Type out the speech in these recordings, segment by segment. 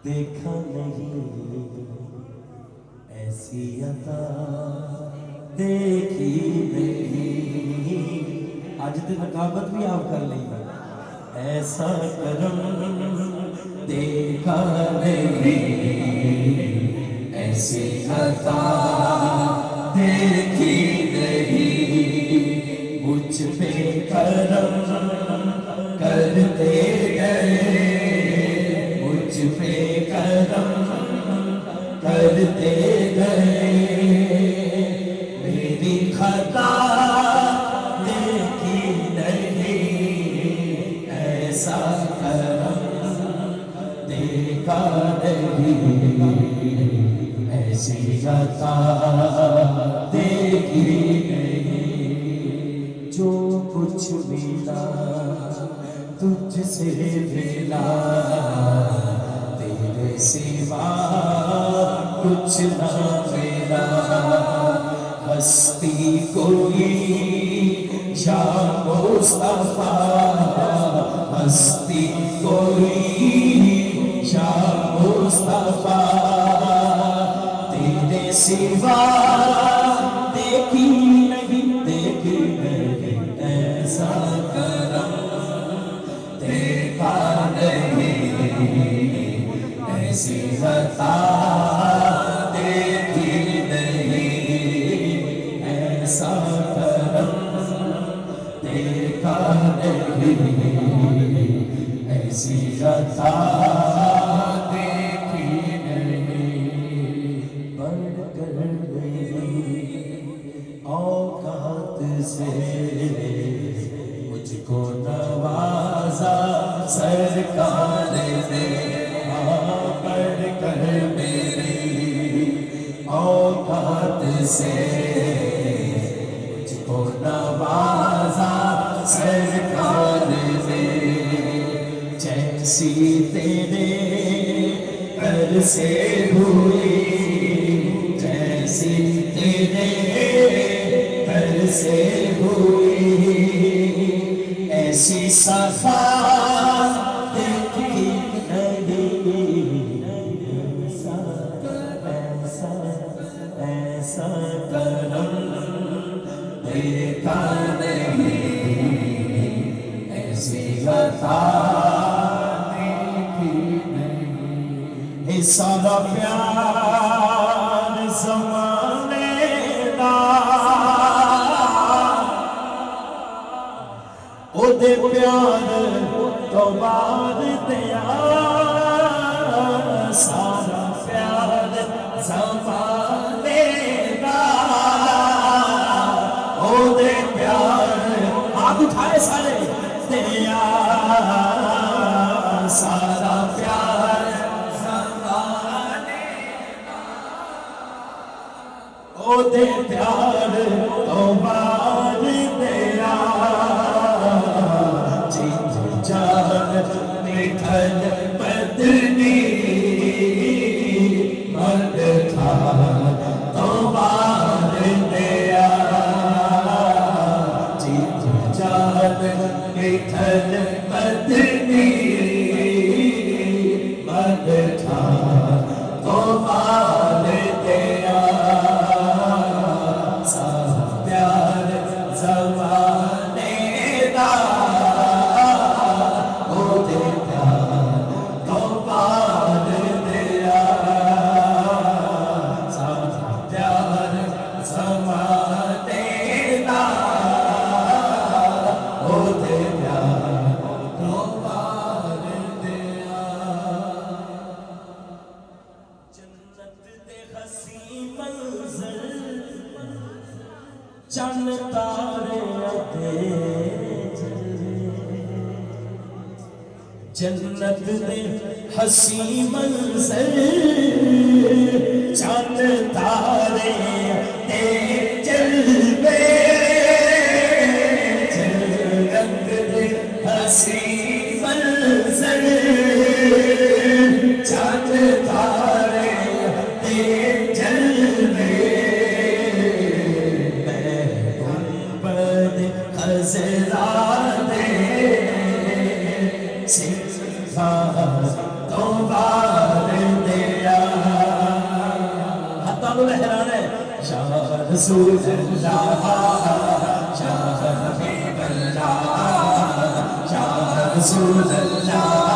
دیکھا نہیں ایسی عطا دیکھی نہیں. آج دن رقابت بھی آپ کر لیں گے. ایسا کرم دیکھا نہیں ایسی عطا دیکھی نہیں. مجھ پہ کرم کرتے گئے مجھ پہ کرم کرتے گئے. میری خطا دیکھی نہیں ایسا کرم دیکھا نہیں ایسی عطا دیکھی نہیں. جو کچھ ملا تجھ سے ملا تیرے سوا کچھ نہ ملا. ہستی کوئی یا مصطفیٰ ہستی کوئی یا مصطفیٰ تیرے سوا دیکھی نہیں ایسا کرم دیکھا نہیں ایسی عطا دیکھی نہیں ایسا کرم دیکھا نہیں ایسی عطا دیکھی نہیں. بڑھ کر میری اوقات سے مجھ کو نوازا سرکار نے. بڑھ کر میری اوقات سے مجھ کو نوازا سرکار نے. جیسی تیرے گھر سے ہوئی جیسی تیرے گھر سے ہوئی ایسی صفا دیکھی نہیں ایسا کرم دیکھا نہیں ایسی عطا دیکھی نہیں. اے سارا پیار زمانے دا او دے پیار تو بعد دیا سارا پیار زمانے دا او دے پیار آگ اٹھائے سارے دیا سارا پیار زمانے دا او دے پیار تو بعد دیا مٹھن بدنی مرد تھا تو بار دیا جیت جان مٹھن بدنی مرد تھا تو بار دیا سارا پیار زمانے دا چن تارے جنت دے حسی منظر چن تارے تے جلوے جنت دے حسی منظر چن تارے تے جلوے خزرانے سنگھا تو بار رسول اللہ شاہ حبیب اللہ شاہ رسول اللہ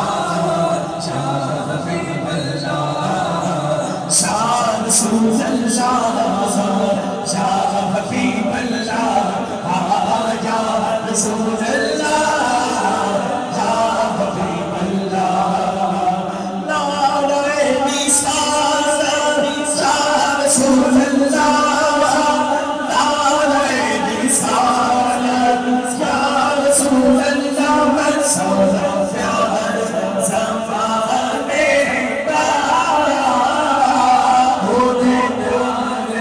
شاہ حبیب اللہ شاہ رسول اللہ شاہ حبیب اللہ یا رسول اللہ یا حبیب اللہ نعرہ نثار شاہ رسول اللہ نعرہ نثار یا رسول اللہ منصور پیار زمانے کا ہونے پیار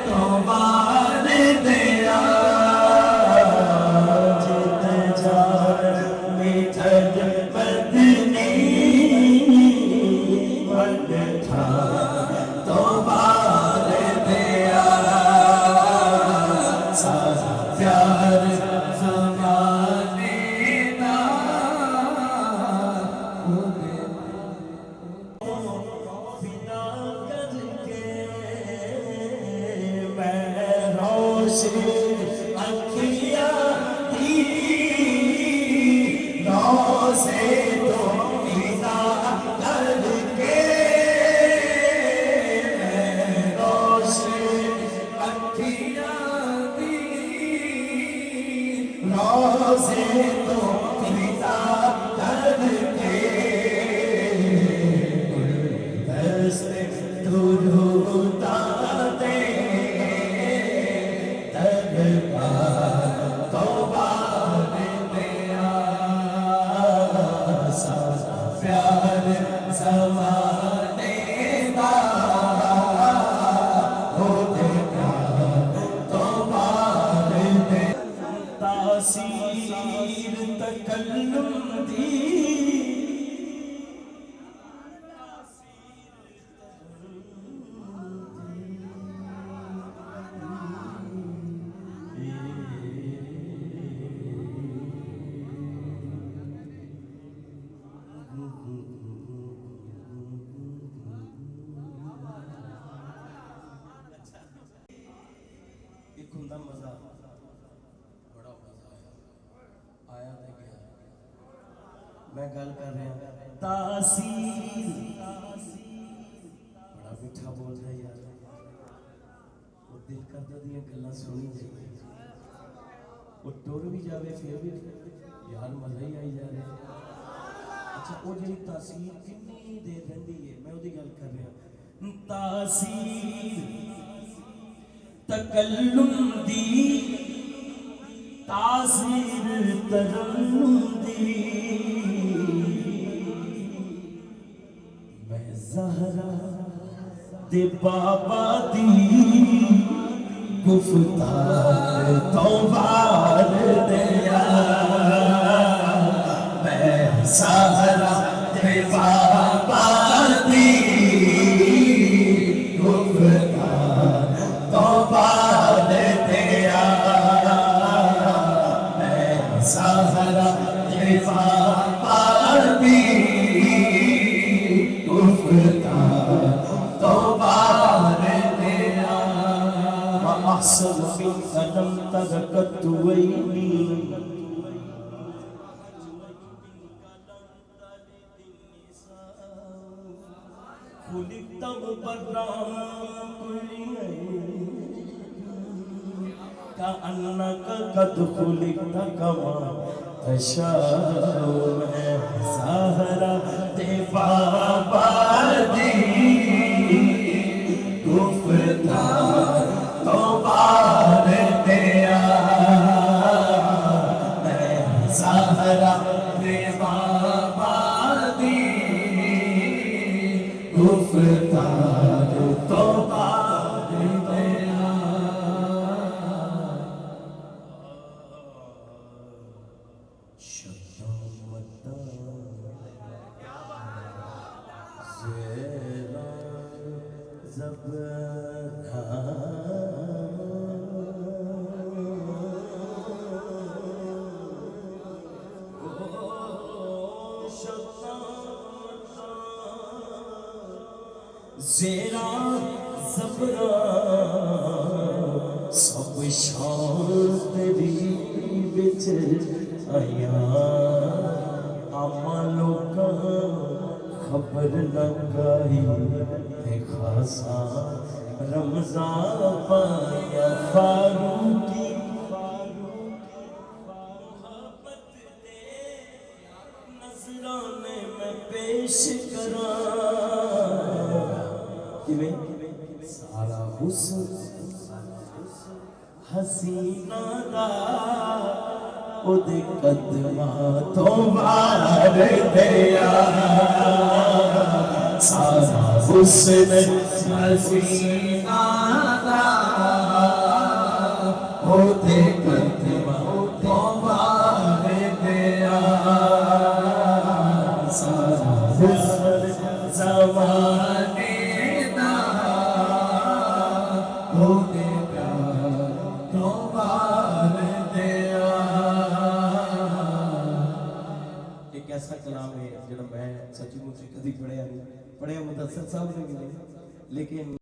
تمہارے دیا جت جان میٹھن مدنی بن تھا تمہارے دیا سارا پیار زمانے کا فدا کر کے میں روشن اکھیاں دی روزے تو فدا کر کے میں روشن اکھیاں دی روزے تو فدا کر کے دست دروتا دے دربار توبہ دیا سارا پیار زمانے کا ہوتے پیار توبہ دے تاثیر تکلم دی ایک ہندہ مزہ بڑا مزہ آیا تے گیا میں گل کر رہا ہوں تاثیر بڑا میٹھا بول رہا یار وہ دل کرتا دیا گلاں سنی جائے وہ ٹر بھی جاوے پھر بھی یار مزہ ہی آئی جا رہا ہے اچھا وہ جی تاثیر کنی دیر رہندی ہے میں وہی گل کر رہا ہوں تاثیر تکلم دی تاثیر ترنم دی میں زہرا دے بابا دی گفتار توبار دیا میں زہرا دے بابا دی گفتار توبہ دیا میں سہرا پار بھی گفتار توبہ دیا احسن من قدم ترکت وینی خلقت مبرا كل كأنك قد خلقت كما تشاء میں سہرا دے بابا دی گفتار توبہ دیا میں سہرا دے بابا دی گفتار توبہ دیا زیرا زبرا آیا آما لوکاں خبر لگائی ہے خاصا رمضان پایا فاروقی محبت دے نظرانے میں پیش کراں سارا حسن حسینہ دا اودے قدماں تو وار دیا سارا حسن حسینہ دا اودے قدماں تو وار دیا سارا حسن زمانے دا اودے تو وار دیا۔ ایک ایسا کلام ہے جڑا میں سچی مچی کدی پڑھیا نہیں، پڑھیا مدثر صاحب نے بھی نہیں، لیکن